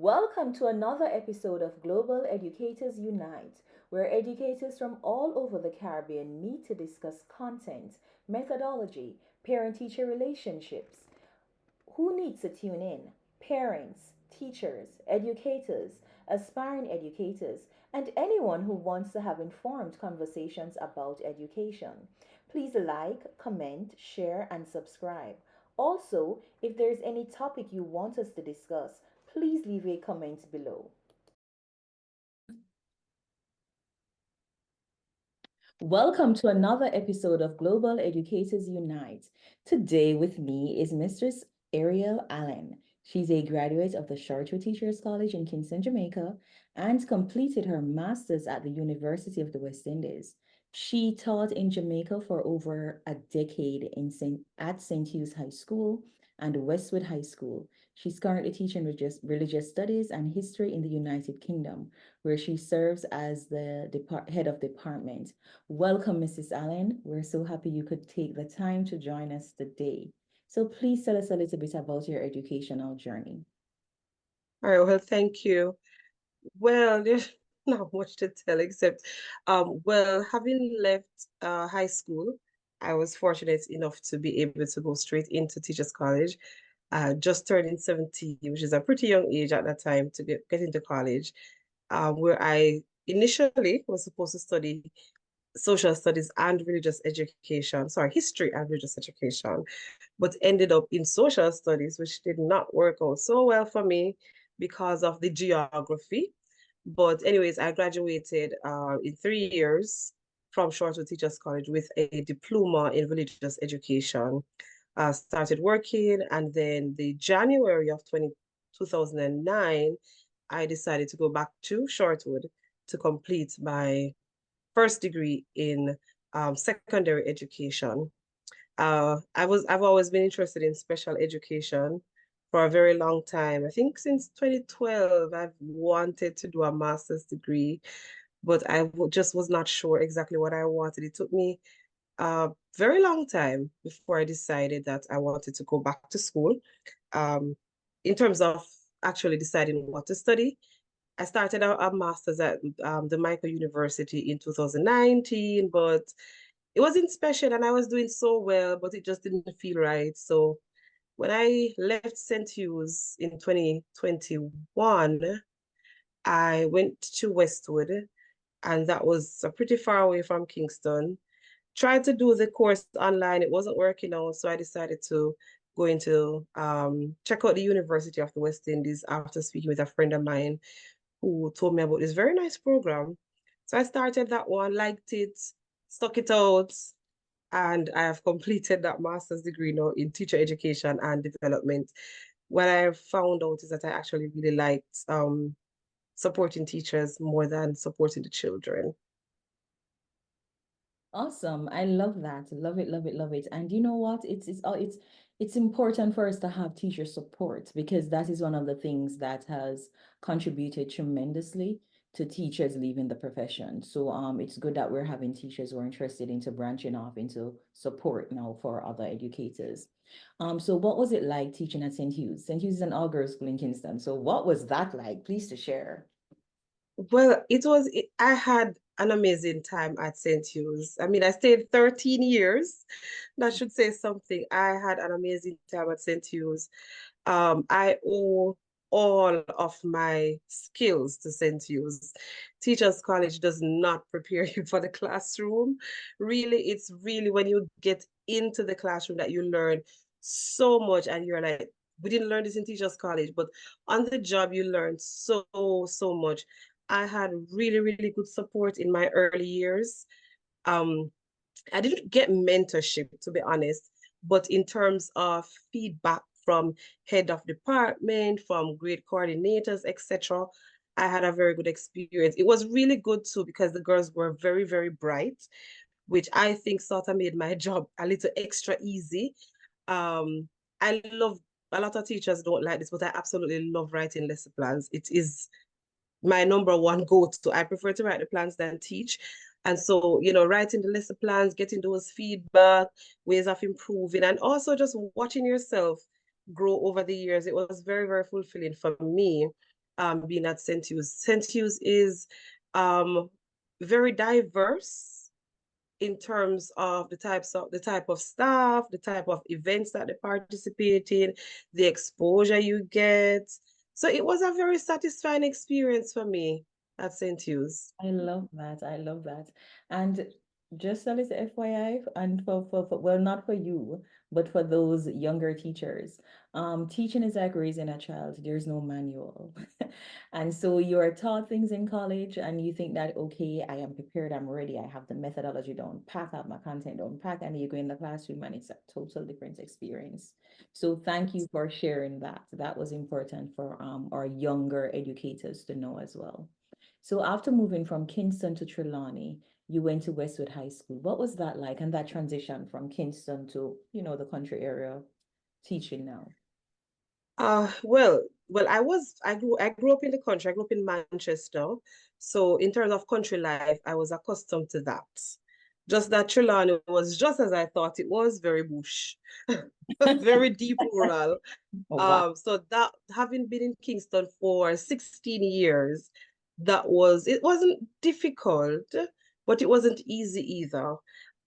Welcome to another episode of Global Educators Unite, where educators from all over the Caribbean meet to discuss content, methodology, parent teacher relationships. Who needs to tune in? Parents, teachers, educators, aspiring educators, and anyone who wants to have informed conversations about education. Please like, comment, share, and subscribe. Also, if there's any topic you want us to discuss, please leave a comment below. Welcome to another episode of Global Educators Unite. Today with me is Mistress Ariel Allen. She's a graduate of the Shortwood Teachers College in Kingston, Jamaica, and completed her master's at the University of the West Indies. She taught in Jamaica for over a decade at St. Hugh's High School and Westwood High School. She's currently teaching religious studies and history in the United Kingdom, where she serves as the head of department. Welcome, Mrs. Allen. We're so happy you could take the time to join us today. So please tell us a little bit about your educational journey. All right, well, thank you. Well, there's not much to tell except, having left high school, I was fortunate enough to be able to go straight into Teachers College. Just turning 17, which is a pretty young age at that time to get into college, where I initially was supposed to study social studies and religious education, sorry, history and religious education, but ended up in social studies, which did not work out so well for me because of the geography. But anyways, I graduated in 3 years from Shortwood Teachers College with a diploma in religious education. Started working, and then the January of 2009, I decided to go back to Shortwood to complete my first degree in secondary education. I've always been interested in special education for a very long time. I think since 2012, I've wanted to do a master's degree, but just was not sure exactly what I wanted. It took me a very long time before I decided that I wanted to go back to school. Um, in terms of actually deciding what to study, I started a master's at the Michael University in 2019, but it wasn't special and I was doing so well, but it just didn't feel right. So when I left St. Hugh's in 2021, I went to Westwood, and that was pretty far away from Kingston. Tried to do the course online, it wasn't working out, so I decided to go into check out the University of the West Indies after speaking with a friend of mine who told me about this very nice program. So I started that one, liked it, stuck it out, and I have completed that master's degree now in teacher education and development. What I found out is that I actually really liked supporting teachers more than supporting the children. Awesome. I love that. Love it, love it, love it. And you know what? It's important for us to have teacher support because that is one of the things that has contributed tremendously to teachers leaving the profession. So it's good that we're having teachers who are interested into branching off into support now for other educators. So what was it like teaching at St. Hugh's? St. Hugh's is an all-girls school in Kingston. So what was that like? Please to share. Well, I had an amazing time at St. Hugh's. I mean, I stayed 13 years. That should say something. I had an amazing time at St. Hugh's. I owe all of my skills to St. Hugh's. Teachers College does not prepare you for the classroom. Really, it's really when you get into the classroom that you learn so much, and you're like, we didn't learn this in Teachers College, but on the job, you learn so much. I had really, really good support in my early years. Um, I didn't get mentorship, to be honest, but in terms of feedback from head of department, from grade coordinators, etc., I had a very good experience. It was really good too because the girls were very, very bright, which I think sort of made my job a little extra easy. Um, I love a lot of teachers don't like this, but I absolutely love writing lesson plans. It is my number one go-to. I prefer to write the plans than teach. And so, writing the lesson plans, getting those feedback, ways of improving, and also just watching yourself grow over the years. It was very, very fulfilling for me. being at St. Hugh's. St. Hugh's is um, very diverse in terms of the type of staff, the type of events that they participate in, the exposure you get. So it was a very satisfying experience for me at St. Hugh's. I love that. I love that. And just a little FYI, and for well, not for you, but for those younger teachers, teaching is like raising a child. There's no manual. And so you are taught things in college and you think that, okay, I am prepared, I'm ready, I have the methodology down, pack up my content down, pack, and you go in the classroom and it's a total different experience. So thank you for sharing that. That was important for our younger educators to know as well. So after moving from Kingston to Trelawney, you went to Westwood High School. What was that like? And that transition from Kingston to, the country area teaching now? Well, I grew up in the country. I grew up in Manchester. So in terms of country life, I was accustomed to that. Just that Trelawney was just as I thought it was, very bush, very deep rural. Oh, wow. So that having been in Kingston for 16 years, it wasn't difficult, but it wasn't easy either.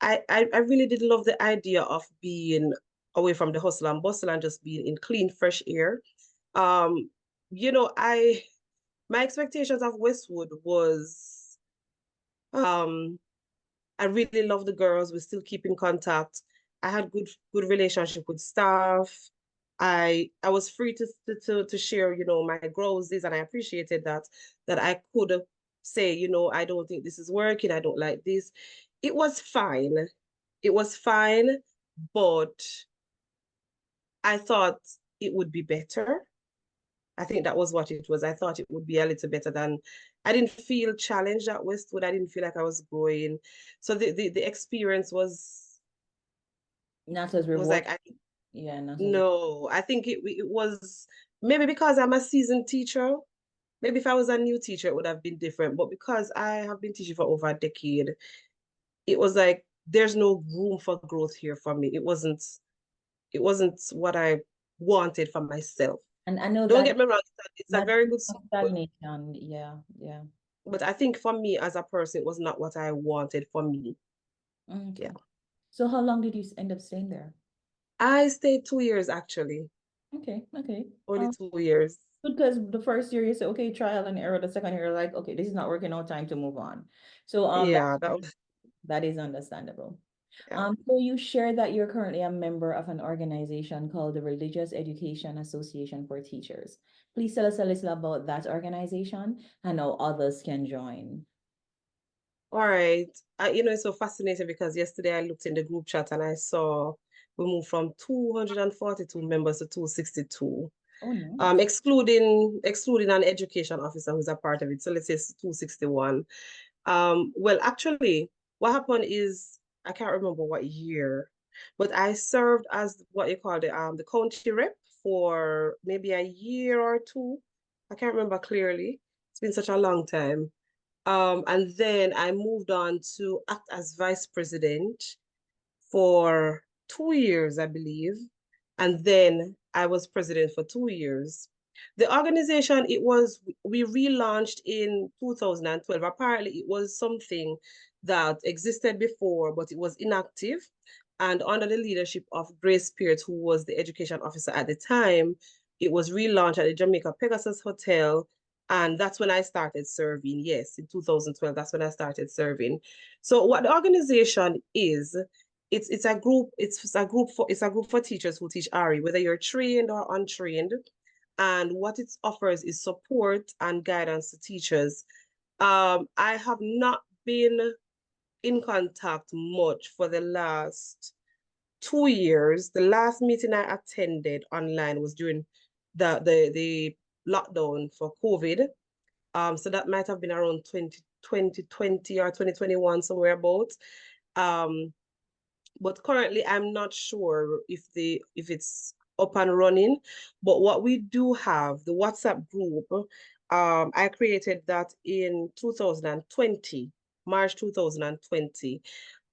I really did love the idea of being away from the hustle and bustle and just being in clean, fresh air. Um, I my expectations of Westwood was I really love the girls. We still keep in contact. I had good relationship with staff. I was free to share, my growths, and I appreciated that I could say, I don't think this is working. I don't like this. It was fine. It was fine, but I thought it would be better. I think that was what it was. I thought it would be a little better than I didn't feel challenged at Westwood. I didn't feel like I was growing. So the experience Not as was like rewarding. Yeah, not as no, I think it was maybe because I'm a seasoned teacher. Maybe if I was a new teacher, it would have been different. But because I have been teaching for over a decade, it was like there's no room for growth here for me. It wasn't what I wanted for myself. and I know Don't that get me wrong, it's a that very good school, stagnation. Yeah, yeah. but I think for me as a person, it was not what I wanted for me. Yeah. Okay. So how long did you end up staying there? I stayed 2 years actually, Okay, okay. only 2 years. Because the first year you say, okay, trial and error. The second year, you're like, okay, this is not working out, time to move on. So Yeah, that was, that is understandable. yeah. So you share that you're currently a member of an organization called the Religious Education Association for Teachers. Please tell us a little about that organization and how others can join. All right. It's so fascinating because yesterday I looked in the group chat and I saw we moved from 242 members to 262, Oh, nice. excluding an education officer who's a part of it. So let's say it's 261. Well, actually, what happened is I can't remember what year, but I served as what you call the county rep for maybe a year or two. I can't remember clearly. It's been such a long time. And then I moved on to act as vice president for 2 years, I believe. And then I was president for 2 years. The organization, we relaunched in 2012. Apparently, it was something that existed before, but it was inactive. And under the leadership of Grace Spears, who was the education officer at the time, it was relaunched at the Jamaica Pegasus Hotel. And that's when I started serving. Yes, in 2012, that's when I started serving. So what the organization is, it's a group, it's a group for teachers who teach RE, whether you're trained or untrained. And what it offers is support and guidance to teachers. I have not been in contact much for the last 2 years. The last meeting I attended online was during the lockdown for COVID. So that might have been around 2020 or 2021, somewhere about. Um, but currently I'm not sure if it's up and running. But what we do have, the WhatsApp group, I created that in 2020, March 2020.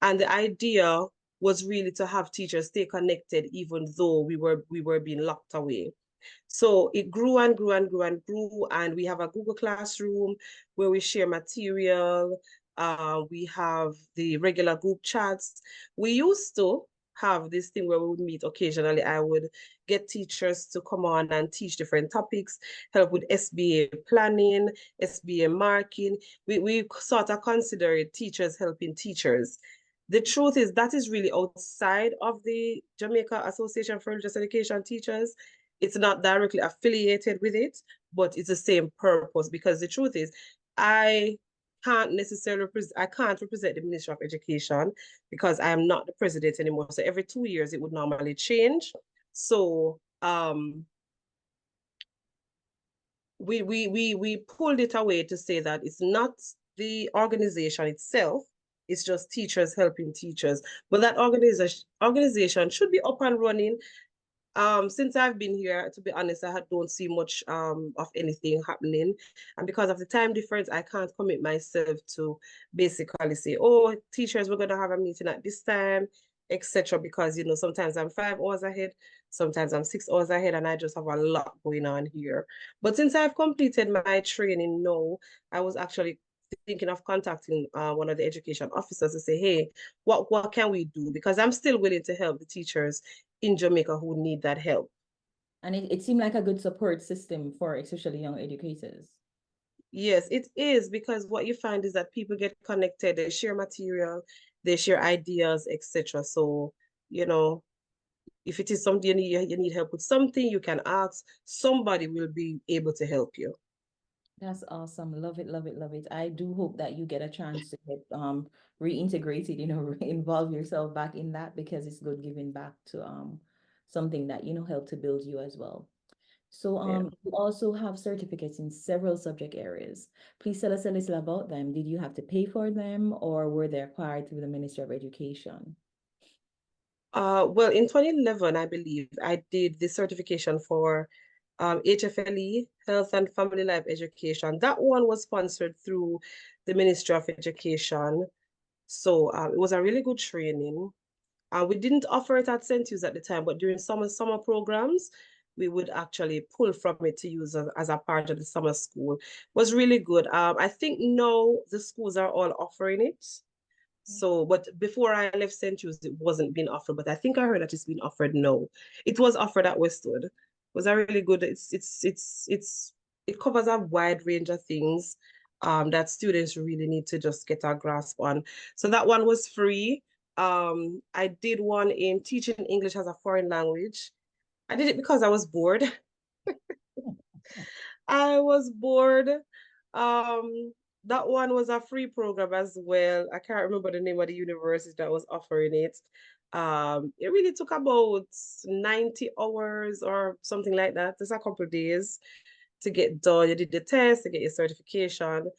And the idea was really to have teachers stay connected even though we were being locked away. So it grew and grew and grew and grew. And we have a Google Classroom where we share material. We have the regular group chats. We used to have this thing where we would meet occasionally. I would get teachers to come on and teach different topics, help with SBA planning, SBA marking. We sort of consider it teachers helping teachers. The truth is that is really outside of the Jamaica Association for Religious Education Teachers. It's not directly affiliated with it, but it's the same purpose because the truth is I I can't represent the Ministry of Education because I am not the president anymore. So every 2 years it would normally change. So we pulled it away to say that it's not the organization itself, it's just teachers helping teachers. But that organization should be up and running. Since I've been here, to be honest, don't see much of anything happening. And because of the time difference, I can't commit myself to basically say, oh, teachers, we're gonna have a meeting at this time, etc. Because sometimes I'm 5 hours ahead, sometimes I'm 6 hours ahead, and I just have a lot going on here. But since I've completed my training now, I was actually thinking of contacting one of the education officers to say, hey, what can we do? Because I'm still willing to help the teachers in Jamaica who need that help. And it seemed like a good support system for especially young educators. Yes, it is because what you find is that people get connected, they share material, they share ideas, etc. So, you know, if it is something you need help with something, you can ask. Somebody will be able to help you. That's awesome. Love it, love it, love it. I do hope that you get a chance to get reintegrated, involve yourself back in that because it's good giving back to something that, helped to build you as well. So Yeah. you also have certificates in several subject areas. Please tell us a little about them. Did you have to pay for them or were they acquired through the Ministry of Education? Well, in 2011, I believe I did the certification for HFLE, Health and Family Life Education. That one was sponsored through the Ministry of Education. So it was a really good training. We didn't offer it at St.Hugh's at the time, but during summer programs, we would actually pull from it to use as a part of the summer school. It was really good. I think now the schools are all offering it. So, but before I left St. Hugh's, it wasn't being offered, but I think I heard that it's been offered now. It was offered at Westwood. It was a really good, it covers a wide range of things that students really need to just get a grasp on. So that one was free. I did one in teaching English as a foreign language. I did it because I was bored. I was bored. That one was a free program as well. I can't remember the name of the university that was offering it. It really took about 90 hours or something like that. Just a couple of days to get done. You did the test to get your certification.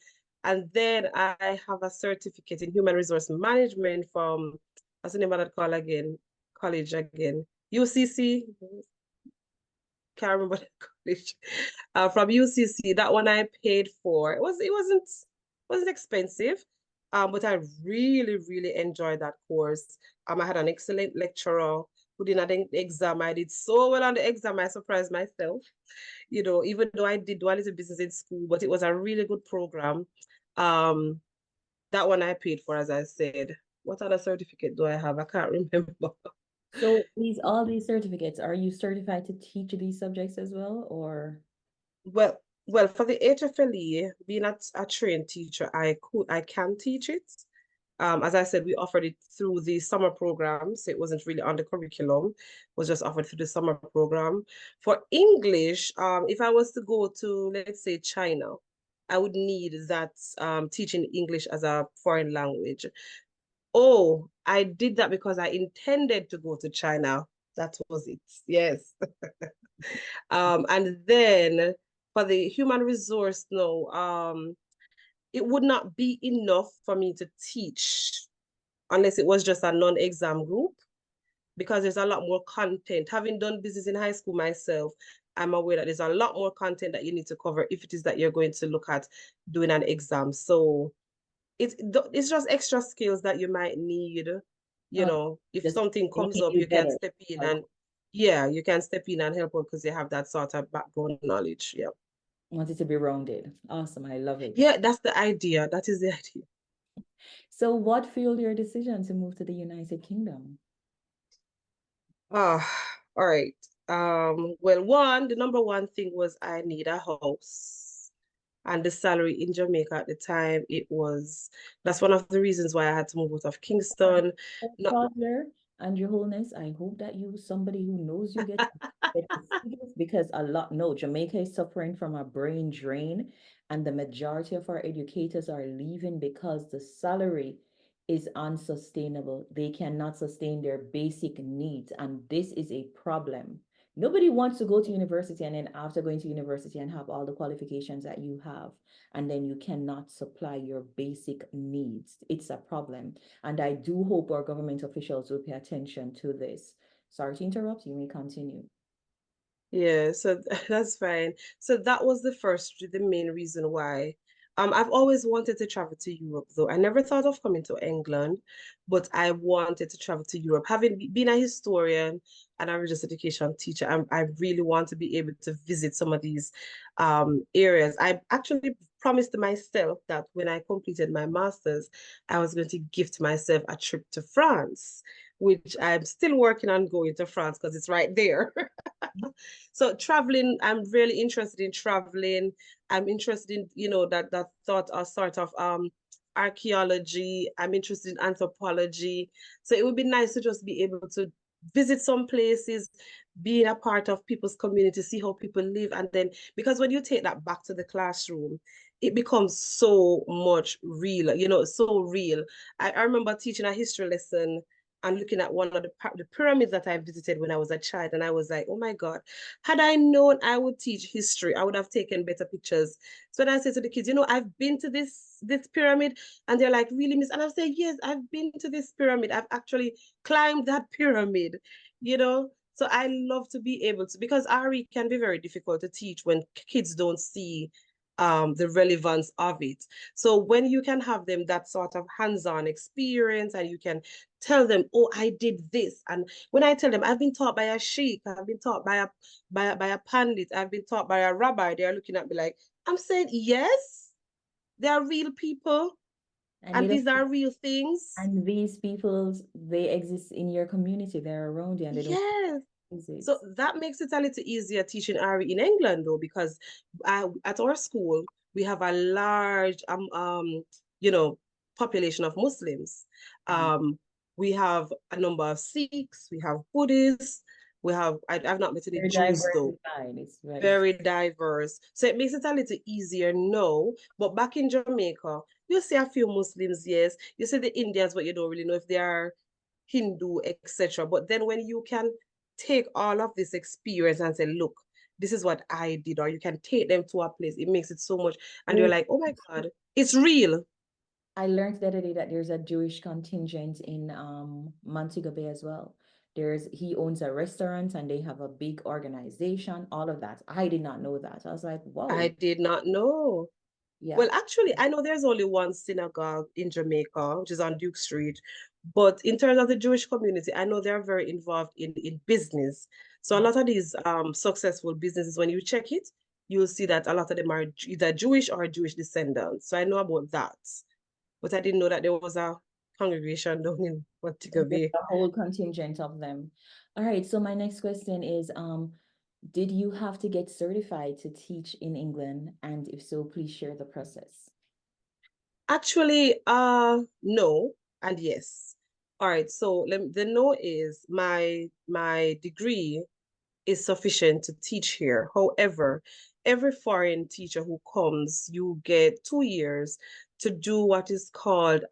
And then I have a certificate in human resource management from, what's the name of that college again? UCC, can't remember the college. From UCC. That one I paid for. It wasn't expensive. But I really, really enjoyed that course. I had an excellent lecturer who did an exam. I did so well on the exam, I surprised myself. Even though I did do a little business in school, but it was a really good program. Um, that one I paid for, as I said. What other certificate do I have? I can't remember. So all these certificates, are you certified to teach these subjects as well, or? Well, for the HFLE, being a trained teacher, I can teach it. As I said, we offered it through the summer program, so it wasn't really on the curriculum, it was just offered through the summer program. For English, if I was to go to, let's say, China, I would need that teaching English as a foreign language. Oh, I did that because I intended to go to China. That was it. Yes. And then for the human resource, no, it would not be enough for me to teach unless it was just a non-exam group because there's a lot more content. Having done business in high school myself, I'm aware that there's a lot more content that you need to cover if it is that you're going to look at doing an exam. So it's just extra skills that you might need, Oh, if just something comes making up, you you can better. step in Okay. and Yeah, you can step in and help out because you have that sort of background knowledge. Yeah. Want it to be rounded. Awesome. I love it. Yeah, that's the idea. That is the idea. So what fueled your decision to move to the United Kingdom? Ah, all right. Well, the number one thing was I need a house. And the salary in Jamaica at the time, that's one of the reasons why I had to move out of Kingston. No, Toddler and your wholeness, I hope that you, somebody who knows you, get the figures because a lot, no, Jamaica is suffering from a brain drain, and the majority of our educators are leaving because the salary is unsustainable. They cannot sustain their basic needs, and this is a problem. Nobody wants to go to university and then after going to university and have all the qualifications that you have, and then you cannot supply your basic needs. It's a problem. And I do hope our government officials will pay attention to this. Sorry to interrupt, you may continue. yeah, so that's fine. So that was the main reason why. I've always wanted to travel to Europe, though. I never thought of coming to England, but I wanted to travel to Europe. Having been a historian and a religious education teacher, I really want to be able to visit some of these areas. I actually promised myself that when I completed my master's, I was going to gift myself a trip to France, which I'm still working on going to France because it's right there. So traveling, I'm really interested in traveling. I'm interested in, that thought or sort of archaeology. I'm interested in anthropology. So it would be nice to just be able to visit some places, being a part of people's community, see how people live. And then because when you take that back to the classroom, it becomes so much real, so real. I remember teaching a history lesson and looking at one of the pyramids that I visited when I was a child, and I was like, oh my God, had I known I would teach history, I would have taken better pictures. So then I said to the kids, I've been to this pyramid, and they're like, really, miss? And I say, yes, I've been to this pyramid. I've actually climbed that pyramid, you know. So I love to be able to, because RE can be very difficult to teach when kids don't see the relevance of it. So when you can have them that sort of hands-on experience and you can tell them, oh, I did this. And when I tell them, I've been taught by a sheikh, I've been taught by a pandit, I've been taught by a rabbi, they're looking at me like, I'm saying, yes, they are real people And they and don't, these are real things. and these people, they exist in your community, they're around you and they don't Yes. visit. So that makes it a little easier teaching RE in England, though, because at our school we have a large you know, population of Muslims. Mhm. We have a number of Sikhs, we have Buddhists, I've not met any They're Jews though. diversified. It's Very diverse. So it makes it a little easier now. But back in Jamaica, you see a few Muslims, yes. You see the Indians, but you don't really know if they are Hindu, etc. But then when you can take all of this experience and say, look, this is what I did, or you can take them to a place, it makes it so much. And you're there's like, oh my God, it's real. I learned the other day that there's a Jewish contingent in Montego Bay as well. He owns a restaurant and they have a big organization, all of that. I did not know that. I was like, I whoa, did not know. yeah. Well, actually, I know there's only one synagogue in Jamaica, which is on Duke Street. But in terms of the Jewish community, I know they're very involved in business. So a lot of these successful businesses, when you check it, you'll see that a lot of them are either Jewish or Jewish descendants. So I know about that. But I didn't know that there was a congregation down in Montego There's Bay. a whole contingent of them. All right, so my next question is, did you have to get certified to teach in England? And if so, please share the process. Actually, no and yes. All right, so the no is my degree is sufficient to teach here. However, every foreign teacher who comes, you get 2 years to do what is called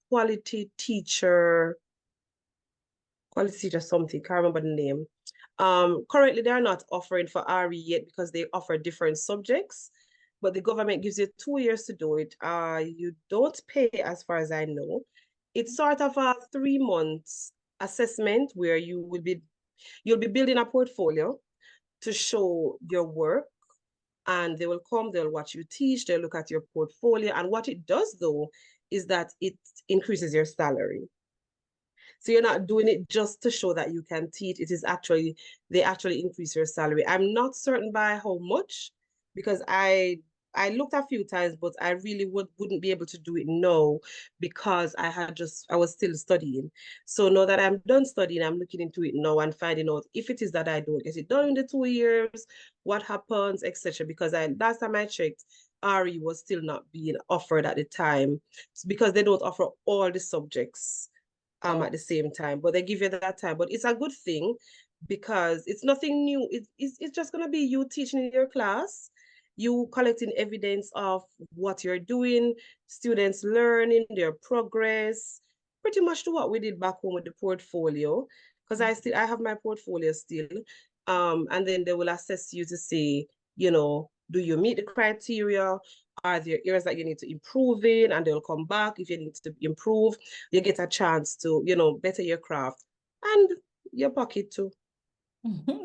quality teacher something, can't remember the name. Currently they are not offering for RE yet because they offer different subjects, but the government gives you 2 years to do it. You don't pay as far as I know. It's sort of a 3 months assessment where you'll be building a portfolio to show your work, and they will come, they'll watch you teach, they'll look at your portfolio. And what it does though is that it increases your salary. So you're not doing it just to show that you can teach. It is actually, they actually increase your salary. I'm not certain by how much because I looked a few times, but I really wouldn't be able to do it now because I was still studying. So now that I'm done studying, I'm looking into it now and finding out if it is that I don't get it done in the 2 years, what happens, etc. Because last time I checked, RE was still not being offered at the time because they don't offer all the subjects Oh, at the same time, but they give you that time. But it's a good thing because it's nothing new. It's just gonna be you teaching in your class, you collecting evidence of what you're doing, students learning their progress, pretty much to what we did back home with the portfolio. Because I have my portfolio still. And then they will assess you to say, do you meet the criteria? Are there areas that you need to improve in? And they'll come back if you need to improve. You get a chance to, better your craft and your pocket too.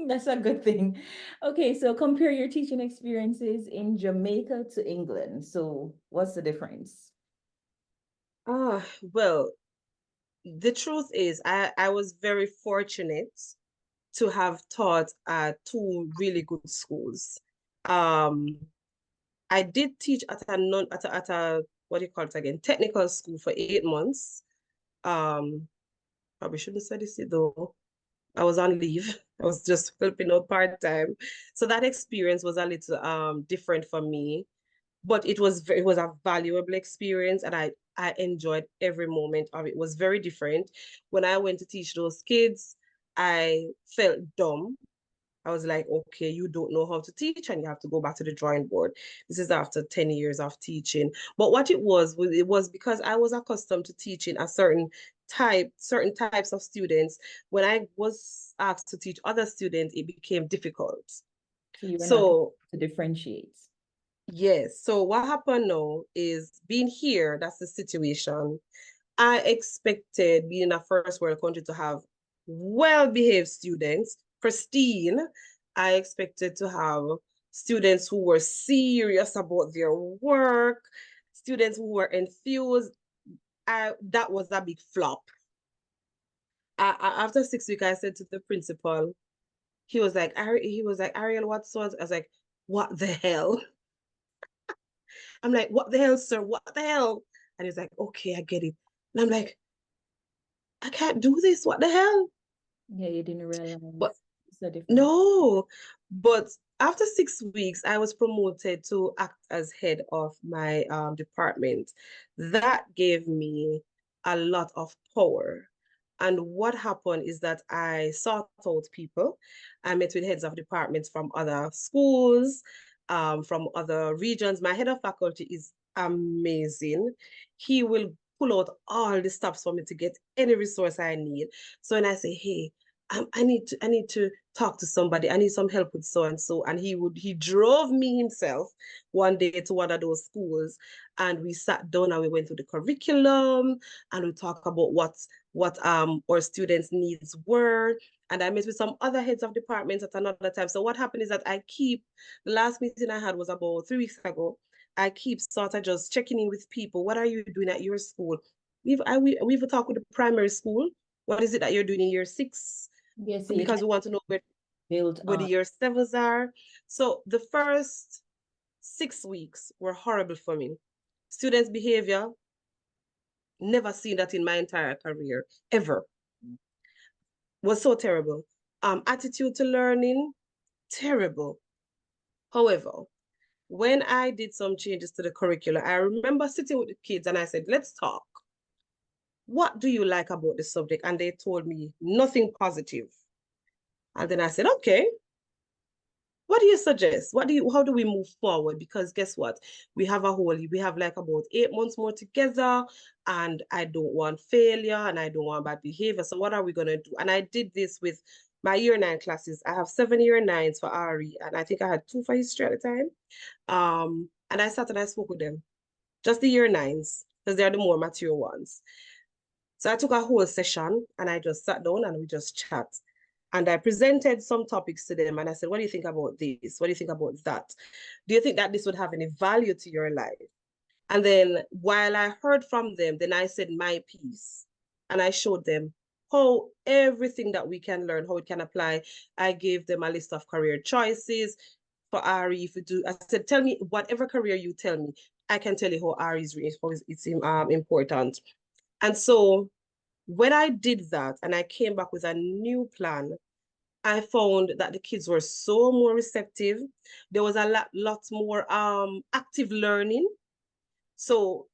that's a good thing. Okay, so compare your teaching experiences in Jamaica to England. So what's the difference? Well, the truth is I was very fortunate to have taught at two really good schools. Um, I did teach at a non at a what do you call it again? Technical school for 8 months. Um, Probably shouldn't say this though. I was on leave. I was just helping out part-time. So that experience was a little different for me, but it was a valuable experience and I enjoyed every moment of it. It was very different. When I went to teach those kids, I felt dumb. I was like, okay, you don't know how to teach and you have to go back to the drawing board. This is after 10 years of teaching. But what it was because I was accustomed to teaching a certain types of students. When I was asked to teach other students, it became difficult. So you were not able So to differentiate. yes. So what happened now is being here, that's the situation. I expected being in a first world country to have well-behaved students, pristine. I expected to have students who were serious about their work, students who were enthused. That was a big flop. After 6 weeks, I said to the principal, he was like, Ariel, what's what? I was like, what the hell? I'm like, what the hell, sir? What the hell? And he's like, okay, I get it. And I'm like, I can't do this. What the hell? Yeah, you didn't But realize it's so different. no, but after 6 weeks, I was promoted to act as head of my department. That gave me a lot of power. And what happened is that I sought out people. I met with heads of departments from other schools, from other regions. My head of faculty is amazing. He will pull out all the stops for me to get any resource I need. So when I say, hey, I need to talk to somebody. I need some help with so and so. And he drove me himself one day to one of those schools and we sat down and we went through the curriculum and we talked about what our students' needs were. And I met with some other heads of departments at another time. So what happened is that the last meeting I had was about 3 weeks ago. I keep sort of just checking in with people. What are you doing at your school? We've talked with the primary school. What is it that you're doing in year 6? Yeah, so you Because can we want to know build where the on. year sevens are. So the first 6 weeks were horrible for me. Students' behavior, never seen that in my entire career, ever. Was so terrible. Attitude to learning, terrible. However, when I did some changes to the curriculum, I remember sitting with the kids and I said, let's talk. What do you like about the subject? And they told me nothing positive. And then I said, okay, what do you suggest? How do we move forward? Because guess what? We have like about 8 months more together, and I don't want failure and I don't want bad behavior. So what are we gonna do? And I did this with my year 9 classes. I have 7 year 9s for RE, and I think I had 2 for history at the time. And I sat and I spoke with them, just the year 9s, because they're the more mature ones. So I took a whole session and I just sat down and we just chat. And I presented some topics to them and I said, what do you think about this? What do you think about that? Do you think that this would have any value to your life? And then while I heard from them, then I said my piece and I showed them how everything that we can learn, how it can apply. I gave them a list of career choices for RE. If you do, I said, tell me whatever career you tell me, I can tell you how RE is it's important. And so when I did that and I came back with a new plan, I found that the kids were so more receptive. There was a lot more active learning. So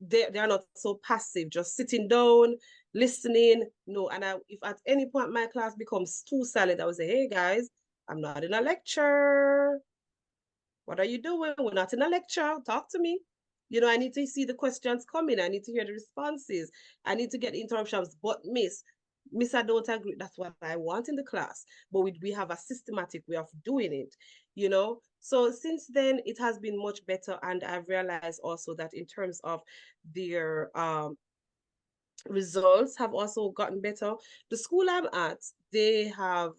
they are not so passive, just sitting down, listening. No, and if at any point my class becomes too silent, I would say, hey guys, I'm not in a lecture. What are you doing? We're not in a lecture. Talk to me. I need to see the questions coming. I need to hear the responses. I need to get interruptions. But miss, I don't agree. That's what I want in the class. But we have a systematic way of doing it. So since then, it has been much better. And I've realized also that in terms of their results have also gotten better. The school I'm at,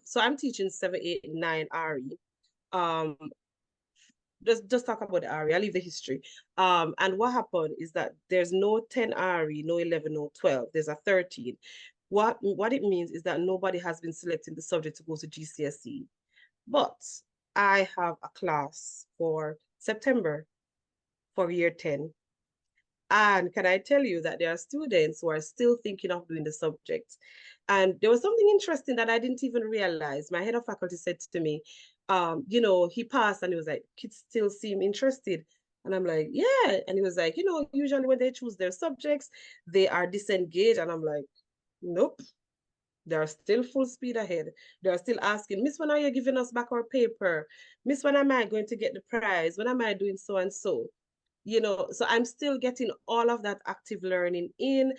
so I'm teaching 7, 8, 9 RE. Um, just talk about the RE. I'll leave the history. And what happened is that there's no 10 RE, no 11, no 12. There's a 13. What it means is that nobody has been selecting the subject to go to GCSE. But I have a class for September for year 10. And can I tell you that there are students who are still thinking of doing the subject? And there was something interesting that I didn't even realize. My head of faculty said to me, he passed and he was like, kids still seem interested. And I'm like, yeah. And he was like, usually when they choose their subjects, they are disengaged. And I'm like, nope. They're still full speed ahead. They're still asking, Miss, when are you giving us back our paper? Miss, when am I going to get the prize? When am I doing so and so? So I'm still getting all of that active learning in.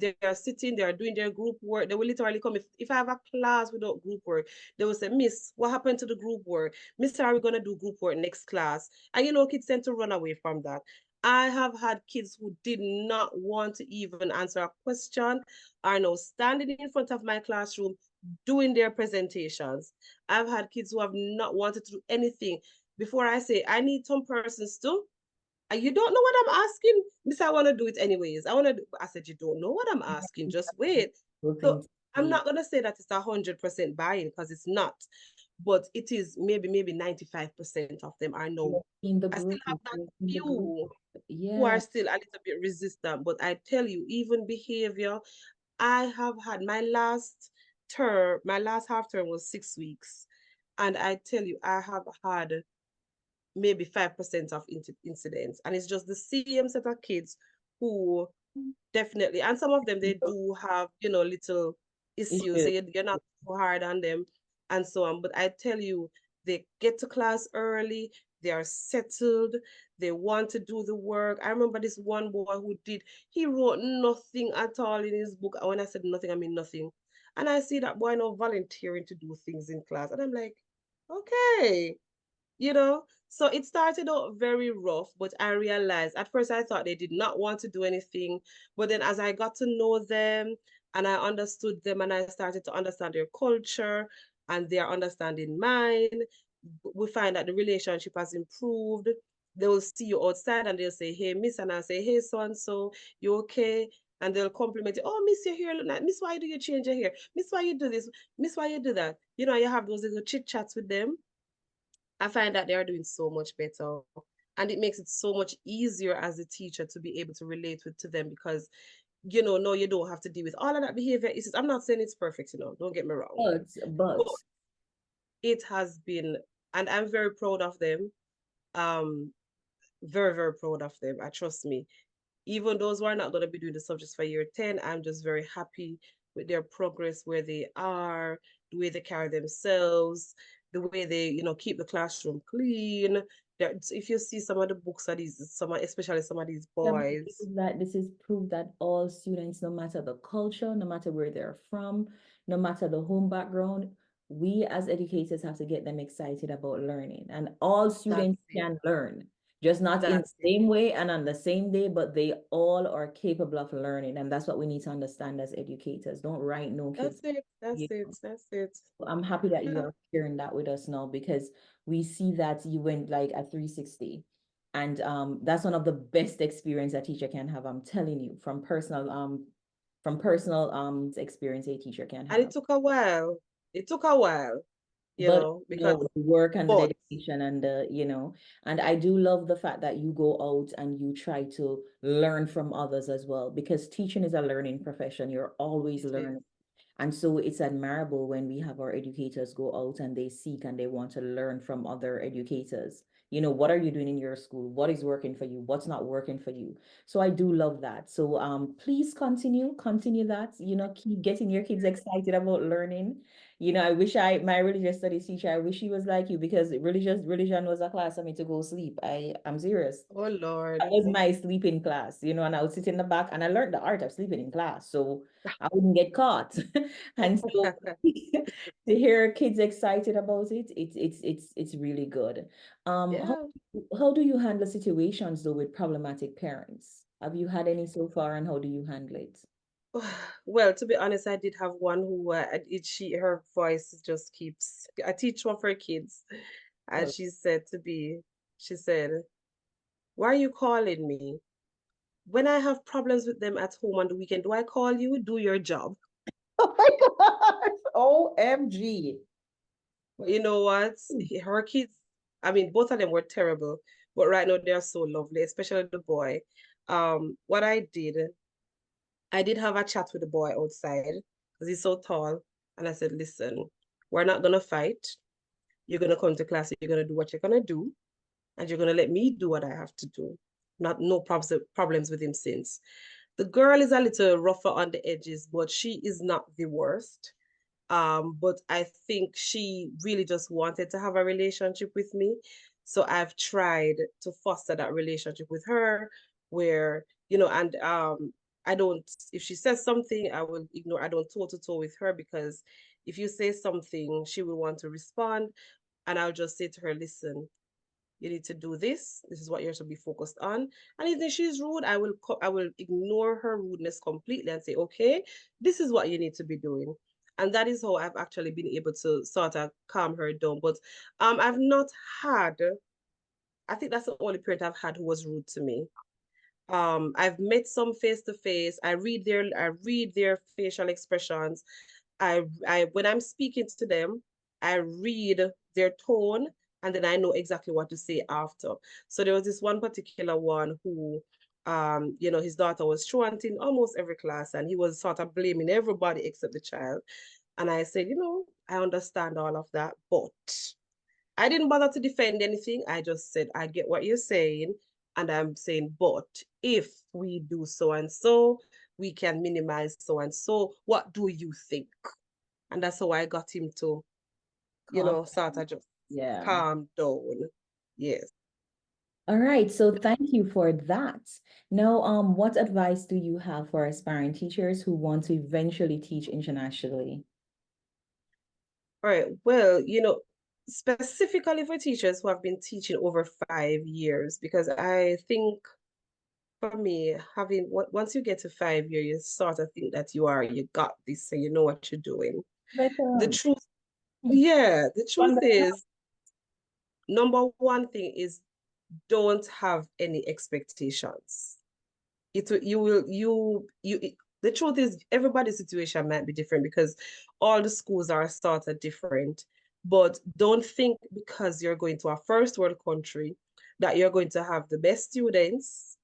They are sitting, they are doing their group work. They will literally come. If I have a class without group work, they will say, Miss, what happened to the group work? Miss, are we going to do group work next class? And kids tend to run away from that. I have had kids who did not want to even answer a question, are now standing in front of my classroom doing their presentations. I've had kids who have not wanted to do anything. Before I say, I need some persons to, and you don't know what I'm asking? Miss, I want to do it anyways. I said, you don't know what I'm asking. Just wait. So I'm not going to say that it's 100% buying because it's not, but it is maybe 95% of them are no. In the I still group, have that in the group. few who Yeah. are still a little bit resistant, but I tell you, even behavior, I have had my last half term was 6 weeks. And I tell you, I have had maybe 5% of incidents. And it's just the same set of kids who definitely, and some of them, they do have, little issues. So you're not too hard on them and so on. But I tell you, they get to class early, they are settled, they want to do the work. I remember this one boy he wrote nothing at all in his book. And when I said nothing, I mean nothing. And I see that boy now volunteering to do things in class. And I'm like, okay, so it started out very rough, but I realized at first I thought they did not want to do anything. But then as I got to know them and I understood them and I started to understand their culture and their understanding mine, we find that the relationship has improved. They will see you outside and they'll say, hey, miss, and I'll say, hey, so and so, you okay? And they'll compliment you, oh, miss, your hair look nice. Miss, why do you change your hair? Miss, why you do this? Miss, why you do that? You have those little chit chats with them. I find that they are doing so much better. And it makes it so much easier as a teacher to be able to relate to them because, no, you don't have to deal with all of that behavior. I'm not saying it's perfect, don't get me wrong. But But it has been, and I'm very proud of them. Um, Very, very proud of them. I trust me. Even those who are not going to be doing the subjects for year 10, I'm just very happy with their progress, where they are, the way they carry themselves, the way they, keep the classroom clean. If you see some of the books of especially some of these boys. this is proof that all students, no matter the culture, no matter where they're from, no matter the home background, we as educators have to get them excited about learning. And all That's students it. can learn, just not in the That's it. same way and on the same day, but they all are capable of learning. And that's what we need to understand as educators. Don't write no That's kids. it. That's it. That's it. I'm happy that you Yeah. are sharing that with us now because we see that you went like a 360. And that's one of the best experience a teacher can have. I'm telling you from personal from personal experience a teacher can And have. it took a while. It took a while, But because, the work and the but dedication and and I do love the fact that you go out and you try to learn from others as well, because teaching is a learning profession. You're always it is. learning. And so it's admirable when we have our educators go out and they seek and they want to learn from other educators. What are you doing in your school? What is working for you? What's not working for you? So I do love that. So please continue that, keep getting your kids excited about learning. I wish my religious studies teacher, I wish he was like you, because religion was a class for me to go sleep. I'm serious. Oh Lord. That was my sleeping class, and I would sit in the back and I learned the art of sleeping in class. So I wouldn't get caught. And so to hear kids excited about it, it's really good. How Yeah. how do you handle situations though with problematic parents? Have you had any so far, and how do you handle it? Well, to be honest, I did have one who her voice just keeps. I teach one for kids, and Oh, she said, "Why are you calling me? When I have problems with them at home on the weekend, do I call you? Do your job." oh my gosh. OMG. But you know what? Her kids, I mean, both of them were terrible, but right now they are so lovely, especially the boy. What I did have a chat with the boy outside because he's so tall. And I said, listen, we're not gonna fight. You're gonna come to class, you're gonna do what you're gonna do, and you're gonna let me do what I have to do. Not no problems with him since. The girl is a little rougher on the edges, but she is not the worst. But I think she really just wanted to have a relationship with me. So I've tried to foster that relationship with her where, and I don't, if she says something, I will ignore, I don't toe to toe with her because if you say something, she will want to respond. And I'll just say to her, listen, you need to do this. This is what you're to be focused on. And if she's rude, I will ignore her rudeness completely and say, okay, this is what you need to be doing. And that is how I've actually been able to sort of calm her down. But I've not had, I think that's the only parent I've had who was rude to me. I've met some face to face. I read their facial expressions. I when I'm speaking to them, I read their tone and then I know exactly what to say after. So there was this one particular one who his daughter was truant in almost every class and he was sort of blaming everybody except the child. And I said, I understand all of that, but I didn't bother to defend anything. I just said, I get what you're saying. And I'm saying, but if we do so and so, we can minimize so and so. What do you think? And that's how I got him to, calm. sort of just Yeah. calm down. Yes. All right, so thank you for that. Now, what advice do you have for aspiring teachers who want to eventually teach internationally? All right. Well, specifically for teachers who have been teaching over 5 years, because I think for me, once you get to 5 years, you sort of think that you got this, so you know what you're doing. The Veteran. truth, yeah, the truth Wonder- is, number one thing is don't have any expectations. You will the truth is everybody's situation might be different because all the schools are sort of different. But don't think because you're going to a first world country that you're going to have the best students,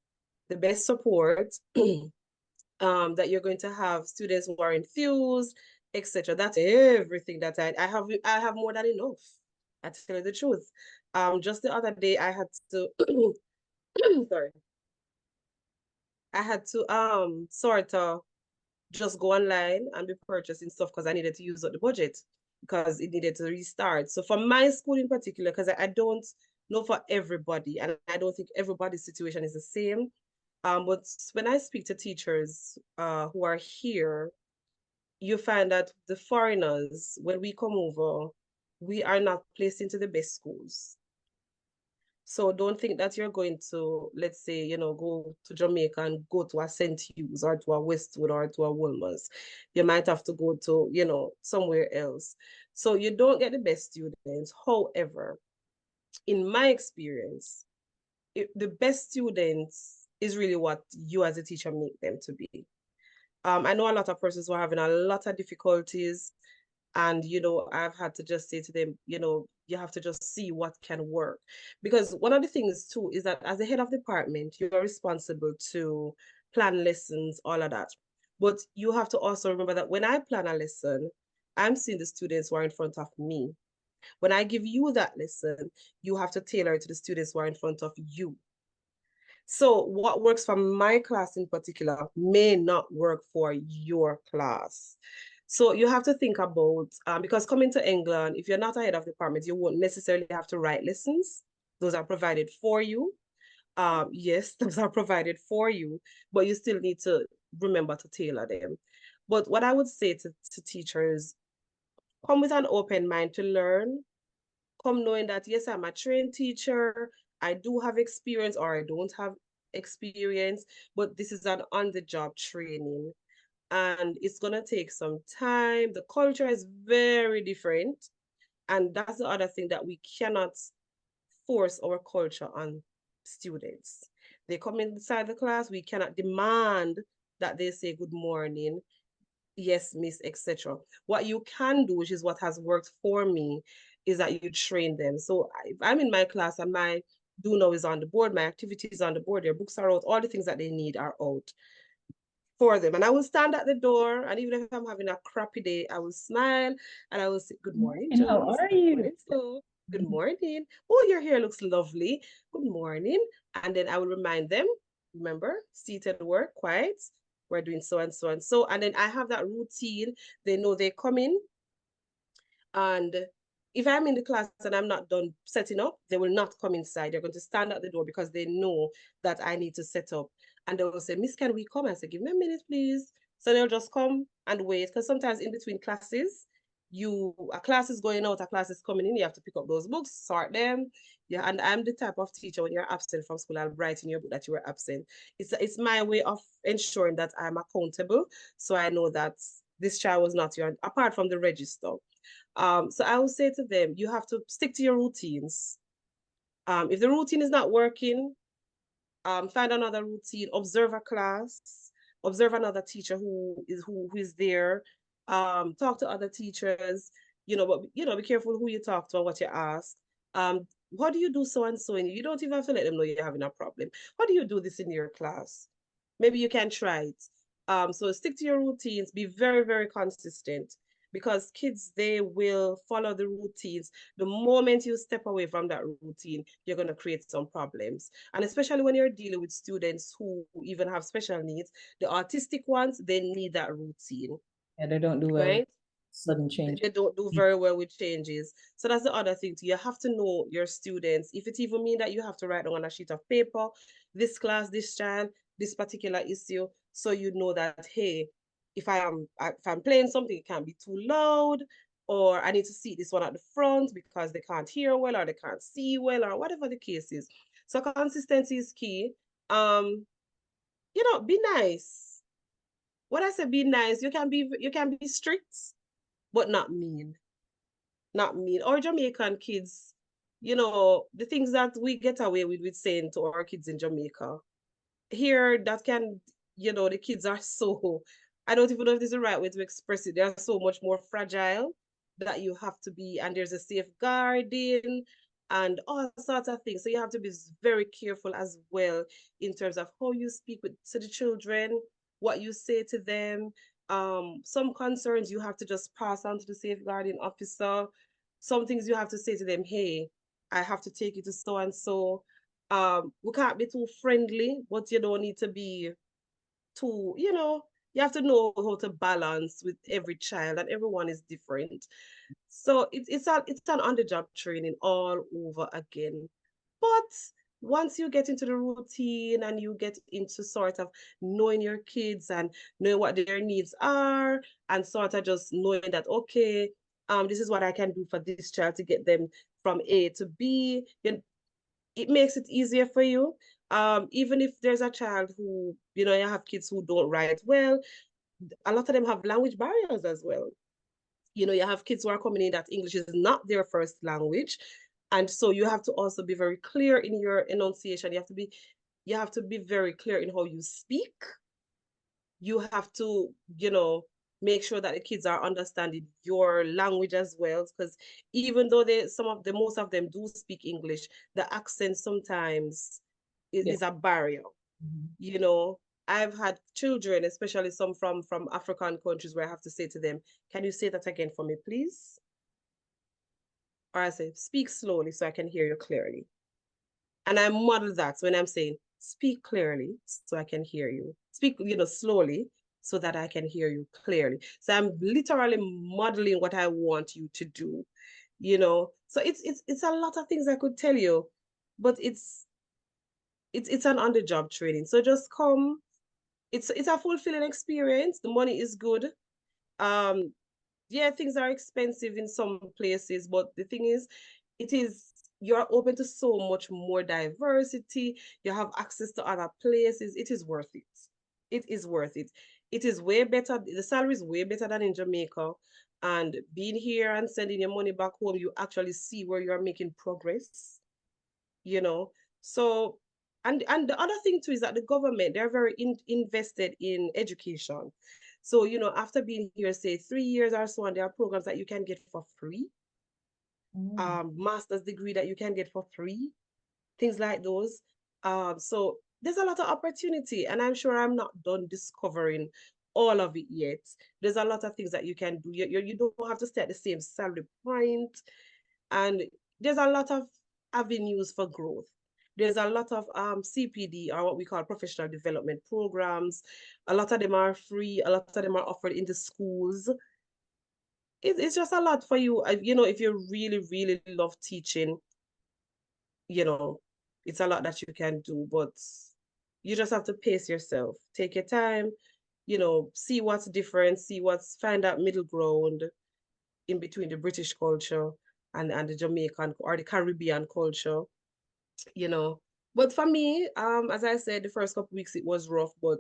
the best support, that you're going to have students who are enthused, etc. That's everything that I have more than enough. I tell you the truth. Just the other day I had to sorry, I had to sort of just go online and be purchasing stuff because I needed to use up the budget because it needed to restart. So for my school in particular, because I don't know for everybody, and I don't think everybody's situation is the same. But when I speak to teachers who are here, you find that the foreigners, when we come over, we are not placed into the best schools. So don't think that you're going to, let's say, go to Jamaica and go to a St. Hugh's or to a Westwood or to a Wilmer's. You might have to go to, somewhere else. So you don't get the best students. However, in my experience, the best students is really what you as a teacher make them to be. I know a lot of persons who are having a lot of difficulties, and I've had to just say to them, you have to just see what can work. Because one of the things too is that as the head of department, you're responsible to plan lessons, all of that. But you have to also remember that when I plan a lesson, I'm seeing the students who are in front of me. When I give you that lesson, you have to tailor it to the students who are in front of you. So what works for my class in particular may not work for your class. So you have to think about, because coming to England, if you're not a head of department, you won't necessarily have to write lessons. Those are provided for you. Yes, those are provided for you, but you still need to remember to tailor them. But what I would say to teachers, come with an open mind to learn. Come knowing that, yes, I'm a trained teacher. I do have experience or I don't have experience, but this is an on-the-job training and it's going to take some time. The culture is very different. And that's the other thing, that we cannot force our culture on students. They come inside the class, we cannot demand that they say good morning, yes, miss, etc. What you can do, which is what has worked for me, is that you train them. So if I'm in my class and my do know is on the board, my activities on the board, their books are out, all the things that they need are out for them. And I will stand at the door, and even if I'm having a crappy day, I will smile and I will say, good morning, And how Jones. are Good you? morning, Flo. Good morning. Oh, your hair looks lovely. Good morning. And then I will remind them, remember, seated work, quiet. We're doing so and so and so. And then I have that routine. They know they come in, and if I'm in the class and I'm not done setting up, they will not come inside. They're going to stand at the door because they know that I need to set up. And they will say, Miss, can we come? I say, give me a minute, please. So they'll just come and wait. Because sometimes in between classes, a class is going out, a class is coming in, you have to pick up those books, sort them. Yeah, and I'm the type of teacher, when you're absent from school, I'll write in your book that you were absent. It's my way of ensuring that I'm accountable. So I know that this child was not here, apart from the register. So I will say to them, you have to stick to your routines. If the routine is not working, find another routine, observe a class, observe another teacher who is there, talk to other teachers, but be careful who you talk to and what you ask. How do you do so and so? And you don't even have to let them know you're having a problem. How do you do this in your class? Maybe you can try it. So stick to your routines, be very, very consistent, because kids, they will follow the routines. The moment you step away from that routine, you're going to create some problems. And especially when you're dealing with students who even have special needs, the autistic ones, they need that routine, Yeah, they don't do well with right? sudden change. They don't do very well with changes. So that's the other thing too. You have to know your students. If it even means that you have to write on a sheet of paper, this class, this child, this particular issue, so you know that, hey, if I'm playing something, it can't be too loud, or I need to see this one at the front because they can't hear well or they can't see well, or whatever the case is. So consistency is key. Be nice. When I say be nice, you can be strict, but not mean. Not mean. Or Jamaican kids, the things that we get away with saying to our kids in Jamaica. Here, that can, the kids are so, I don't even know if this is the right way to express it. They are so much more fragile that you have to be, and there's a safeguarding and all sorts of things. So you have to be very careful as well in terms of how you speak to the children, what you say to them. Some concerns you have to just pass on to the safeguarding officer. Some things you have to say to them, hey, I have to take you to so and so. We can't be too friendly, but you don't need to be too, you have to know how to balance with every child, and everyone is different. So it's an on-the-job training all over again. But once you get into the routine and you get into sort of knowing your kids and knowing what their needs are, and sort of just knowing that, okay, this is what I can do for this child to get them from A to B, it makes it easier for you. Even if there's a child who, you have kids who don't write well, a lot of them have language barriers as well. You have kids who are coming in that English is not their first language. And so you have to also be very clear in your enunciation. You have to be very clear in how you speak. you have to, make sure that the kids are understanding your language as well. Because even though most of them do speak English, the accent sometimes Yeah. is a barrier. Mhm. You know, I've had children, especially some from African countries, where I have to say to them, "Can you say that again for me, please?" Or I say, "Speak slowly so I can hear you clearly." And I model that when I'm saying, "Speak clearly so I can hear you. Speak, slowly so that I can hear you clearly." So I'm literally modeling what I want you to do. So it's a lot of things I could tell you, but it's an on-the-job training. So just come. It's a fulfilling experience. The money is good. Um, yeah, things are expensive in some places, but the thing is, you're open to so much more diversity. You have access to other places. It is worth it. It is worth it. It is way better. The salary is way better than in Jamaica. And being here and sending your money back home, you actually see where you're making progress, you know. So, and the other thing too is that the government, they're very invested in education. So, after being here, say 3 years or so, and there are programs that you can get for free, Mm. master's degree that you can get for free, things like those. So there's a lot of opportunity, and I'm sure I'm not done discovering all of it yet. There's a lot of things that you can do. You don't have to stay at the same salary point, and there's a lot of avenues for growth. There's a lot of CPD, or what we call professional development programs. A lot of them are free. A lot of them are offered in the schools. It's just a lot for you. If you really, really love teaching, you know, it's a lot that you can do, but you just have to pace yourself. Take your time, see what's different, find that middle ground in between the British culture and the Jamaican or the Caribbean culture, you know. But for me, as I said, the first couple weeks it was rough, but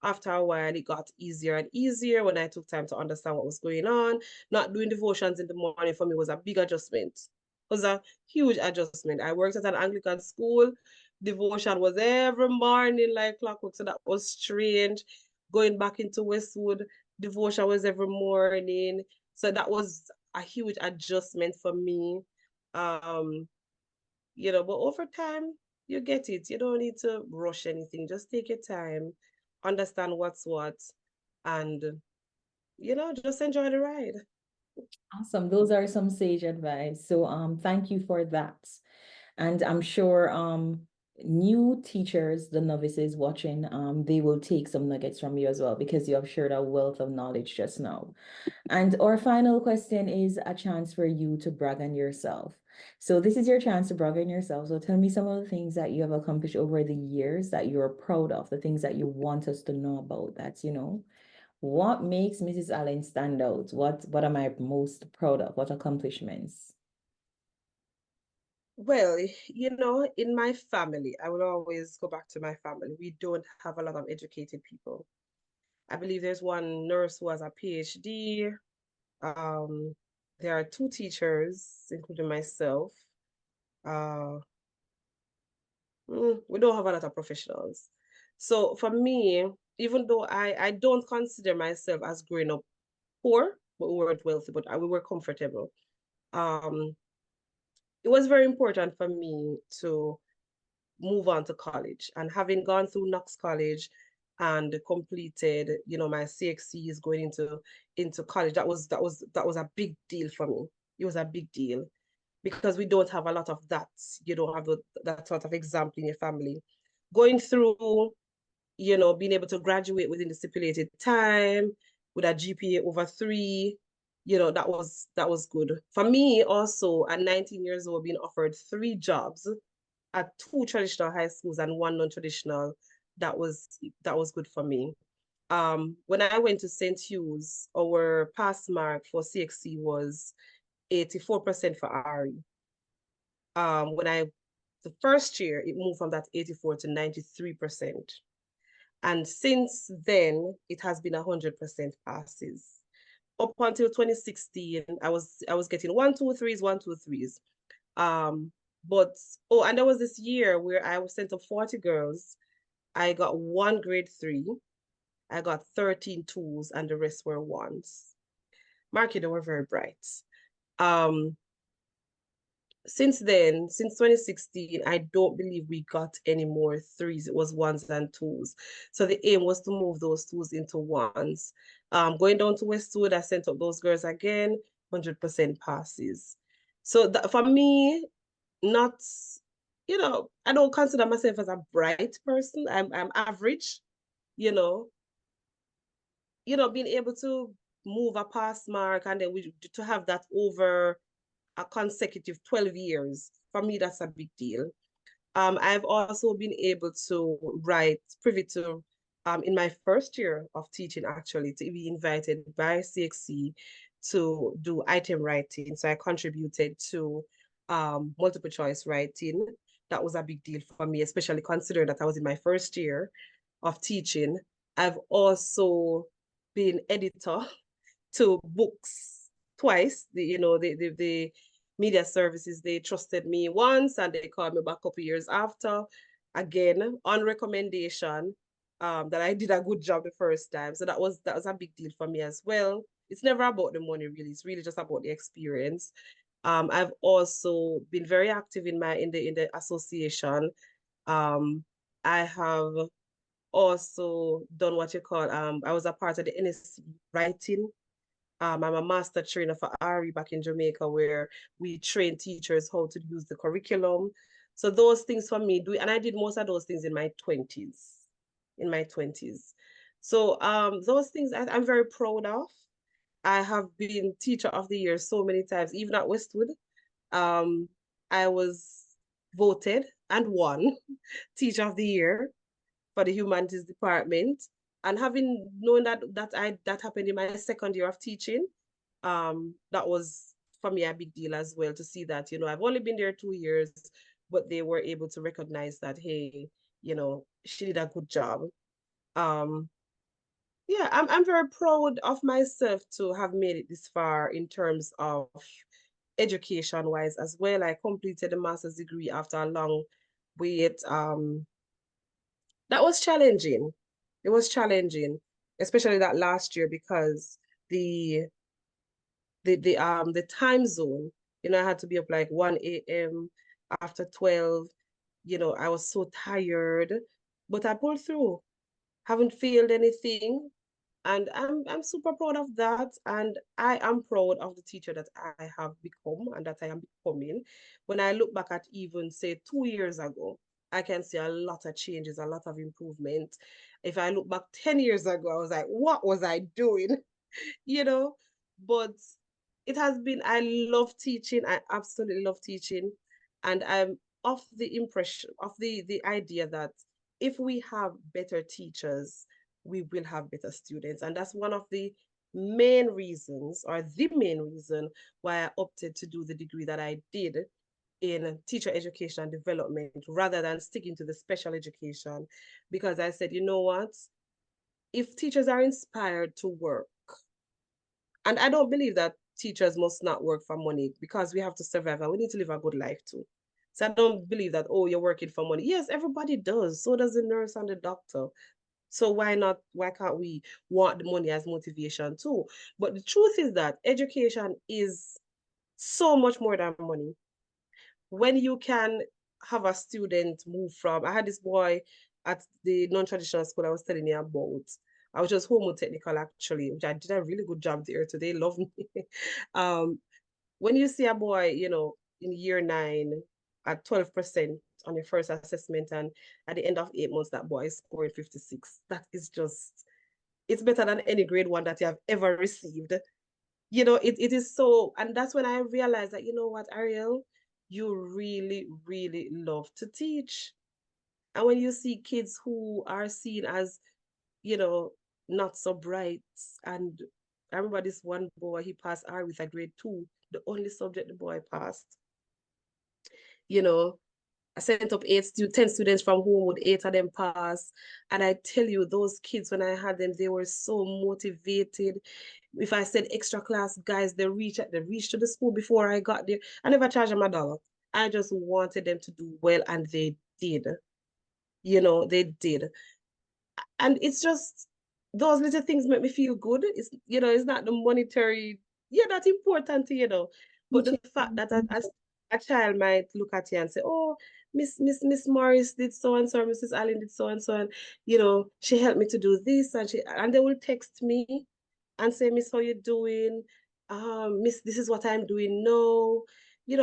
after a while it got easier and easier when I took time to understand what was going on. Not doing devotions in the morning for me was a big adjustment. It was a huge adjustment. I worked at an Anglican school. Devotion was every morning like clockwork, so that was strange. Going back into Westwood, devotion was every morning. So that was a huge adjustment for me. Um, but over time, you get it. You don't need to rush anything. Just take your time, understand what's what, and, just enjoy the ride. Awesome. Those are some sage advice. So thank you for that. And I'm sure new teachers, the novices watching, they will take some nuggets from you as well because you have shared a wealth of knowledge just now. And our final question is a chance for you to brag on yourself. So this is your chance to brag on yourself. So tell me some of the things that you have accomplished over the years that you're proud of, the things that you want us to know about. What makes Mrs. Allen stand out? What am I most proud of? What accomplishments? Well, in my family, I will always go back to my family. We don't have a lot of educated people. I believe there's one nurse who has a PhD. Um, there are two teachers, including myself. Uh, we don't have a lot of professionals. So for me, even though I don't consider myself as growing up poor, but we weren't wealthy, but we were comfortable. Um, it was very important for me to move on to college. And having gone through Knox College and completed, my CXCs going into college, that was a big deal for me. It was a big deal because we don't have a lot of that. You don't have that sort of example in your family. Going through, being able to graduate within the stipulated time with a GPA over 3, that was good. For me, also at 19 years old, being offered 3 jobs at 2 traditional high schools and 1 non-traditional, that was good for me. When I went to St.Hugh's, our pass mark for CXC was 84% for RE. When the first year, it moved from that 84 to 93%. And since then, it has been 100% passes. Up until 2016, I was getting 1, 2, 3s, 1, 2, 3s. But and there was this year where I was sent to 40 girls. I got 1 grade 3, I got 13 twos and the rest were ones. Marky, they were very bright. Um, since then, since 2016, I don't believe we got any more threes. It was ones and twos. So the aim was to move those twos into ones. Going down to Westwood, I sent up those girls again, 100% passes. So that, for me, not, I don't consider myself as a bright person. I'm average, you know, being able to move a pass mark and then to have that over a consecutive 12 years, for me, that's a big deal. I've also been able to write, privy to, in my first year of teaching, actually, to be invited by CXC to do item writing. So I contributed to multiple choice writing. That was a big deal for me, especially considering that I was in my first year of teaching. I've also been editor to books twice. The media services, they trusted me once and they called me back a couple years after, again, on recommendation, that I did a good job the first time. So that was a big deal for me as well. It's never about the money, really. It's really just about the experience. I've also been very active in the association. I have also done what you call, I was a part of the NSC writing. I'm a master trainer for RE back in Jamaica, where we train teachers how to use the curriculum. So those things for me do, and I did most of those things in my 20s. In my 20s. So those things I'm very proud of. I have been teacher of the year so many times, even at Westwood. Um, I was voted and won teacher of the year for the humanities department. And having known that happened in my second year of teaching, that was for me a big deal as well, to see that, I've only been there 2 years, but they were able to recognize that, hey, she did a good job. Um, yeah, I'm very proud of myself to have made it this far in terms of education wise as well. I completed a master's degree after a long wait. That was challenging. It was challenging, especially that last year, because the the time zone, I had to be up like 1 a.m. after 12. I was so tired, but I pulled through. Haven't failed anything. And I'm super proud of that. And I am proud of the teacher that I have become and that I am becoming. When I look back at even, say, 2 years ago, I can see a lot of changes, a lot of improvement. If I look back 10 years ago, I was like, what was I doing? you know, but it has been, I love teaching. I absolutely love teaching. And I'm of the impression, of the idea that if we have better teachers, we will have better students. And that's one of the main reasons, or the main reason, why I opted to do the degree that I did in teacher education and development rather than sticking to the special education. Because I said, you know what? If teachers are inspired to work, and I don't believe that teachers must not work for money, because we have to survive and we need to live a good life too. So I don't believe that, oh, you're working for money. Yes, everybody does. So does the nurse and the doctor. So why not? Why can't we want the money as motivation too? But the truth is that education is so much more than money. When you can have a student move from, I had this boy at the non-traditional school I was telling you about. I was just homotechnical actually, which I did a really good job there. So they love me. um, when you see a boy, in year 9 at 12% on your first assessment, and at the end of 8 months, that boy is scoring 56. That is just, it's better than any grade 1 that you have ever received. It is so, and that's when I realized that, you know what, Ariel, you really, really love to teach. And when you see kids who are seen as, you know, not so bright, and I remember this one boy, he passed R with a grade 2, the only subject the boy passed. You know, I sent up 10 students from home, with 8 of them pass. And I tell you, those kids, when I had them, they were so motivated. If I said extra class, guys, they reached to the school before I got there. I never charged them $1. I just wanted them to do well, and they did. They did. And it's just, those little things make me feel good. It's, it's not the monetary, yeah, that's important, but the Teaching. fact that a child might look at you and say, oh, Miss Morris did so and so, Mrs. Allen did so and so, and she helped me to do this, and they will text me and say, Miss, how you doing? Miss, this is what I'm doing now.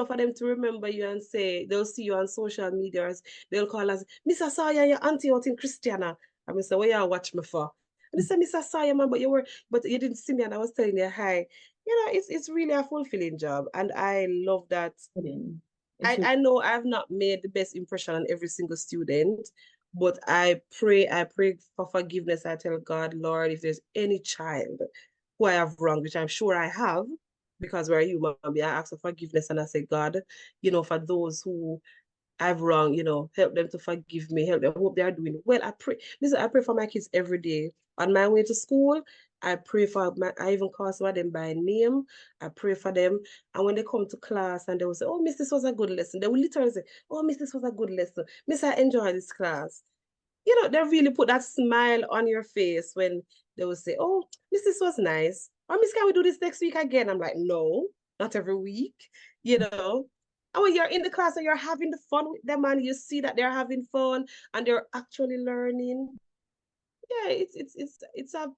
For them to remember you and say, they'll see you on social media, they'll call us, Miss, I saw you and your auntie out in Christiana. And I say, what you watch me for? And they say, Miss, I saw you, man, but you didn't see me, and I was telling you hi. It's really a fulfilling job, and I love that. It's really I know I've not made the best impression on every single student, but I pray for forgiveness. I tell God, Lord, if there's any child who I have wronged, which I'm sure I have, because we're human, I ask for forgiveness and I say, God, for those who I've wronged, help them to forgive me, help them. I hope they are doing well. I pray for my kids every day. On my way to school, I even call some of them by name. I pray for them. And when they come to class and they will say, oh, Miss, this was a good lesson. They will literally say, oh, Miss, this was a good lesson. Miss, I enjoy this class. They really put that smile on your face when they will say, oh, Miss, this was nice. Or Miss, can we do this next week again? I'm like, no, not every week, you know. And when you're in the class and you're having the fun with them and you see that they're having fun and they're actually learning, yeah, it's a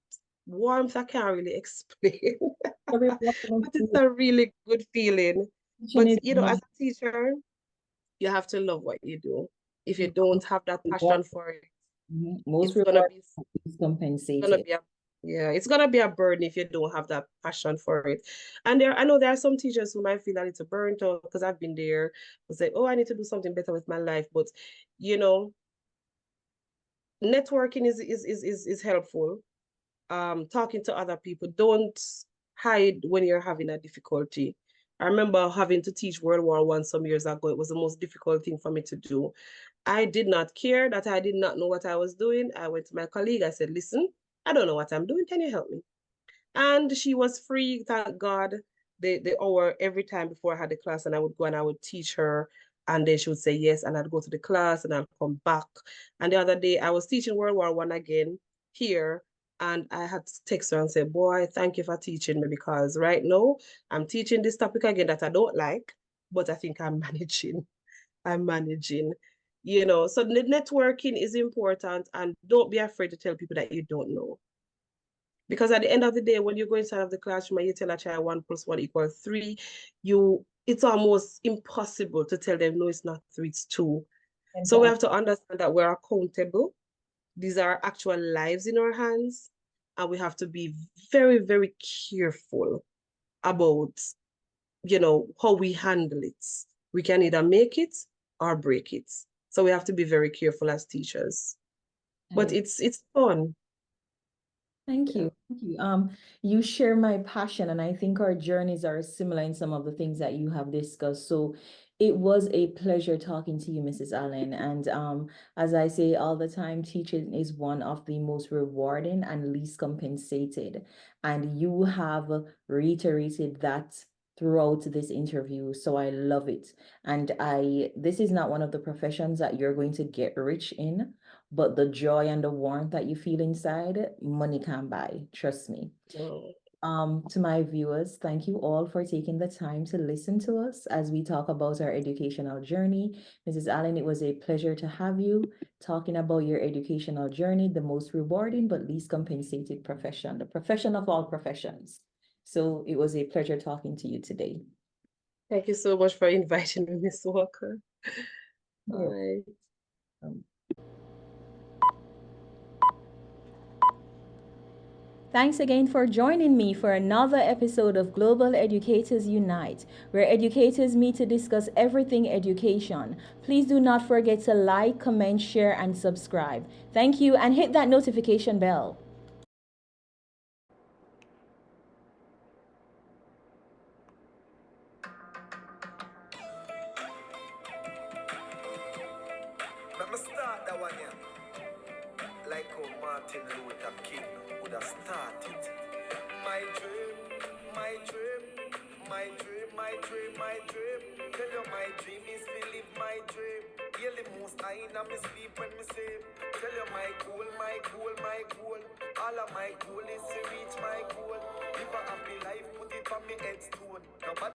warmth I can't really explain. very But it's a really good feeling. teaching But is as a teacher, you have to love what you do. If you the don't have that passion for it, most it's gonna rewarding be is gonna compensated. be a yeah, it's gonna be a burden if you don't have that passion for it. And I know there are some teachers who might feel a little burnt out because I've been there. Who say, "Oh, I need to do something better with my life." But you know, networking is helpful. Talking to other people. Don't hide when you're having a difficulty. I remember having to teach World War One some years ago. It was the most difficult thing for me to do. I did not care that I did not know what I was doing. I went to my colleague. I said, listen, I don't know what I'm doing. Can you help me? And she was free, thank God, the hour every time before I had the class, and I would go and I would teach her. And then she would say yes, and I'd go to the class and I'd come back. And the other day I was teaching World War One again here, and I had to text her and say, boy, thank you for teaching me, because right now I'm teaching this topic again that I don't like, but I think I'm managing. I'm managing. So the networking is important, and don't be afraid to tell people that you don't know. Because at the end of the day, when you go inside of the classroom and you tell a child 1 + 1 = 3, it's almost impossible to tell them, no, it's not 3, it's 2. And So we have to understand that we're accountable. These are actual lives in our hands, and we have to be very, very careful about, how we handle it. We can either make it or break it. So we have to be very careful as teachers. But it's fun. Thank Yeah. you. Thank you. You share my passion, and I think our journeys are similar in some of the things that you have discussed. So it was a pleasure talking to you, Mrs. Allen. And as I say all the time, teaching is one of the most rewarding and least compensated. And you have reiterated that throughout this interview. So I love it. And this is not one of the professions that you're going to get rich in, but the joy and the warmth that you feel inside, money can't buy. Trust me. Mm. To my viewers, thank you all for taking the time to listen to us as we talk about our educational journey. Mrs. Allen, it was a pleasure to have you talking about your educational journey, the most rewarding but least compensated profession, the profession of all professions. So it was a pleasure talking to you today. Thank you so much for inviting me, Miss Walker. You're Bye. welcome. Thanks again for joining me for another episode of Global Educators Unite, where educators meet to discuss everything education. Please do not forget to like, comment, share, and subscribe. Thank you, and hit that notification bell. Let me start that one, yeah. Like how Martin Luther King would have started. My dream, my dream, my dream, my dream, my dream. Tell you my dream is to live my dream. Hear the most I in me sleep when me say, tell you my goal, my goal, my goal. All of my goal is to reach my goal. Live a happy life, put it on me headstone. Nobody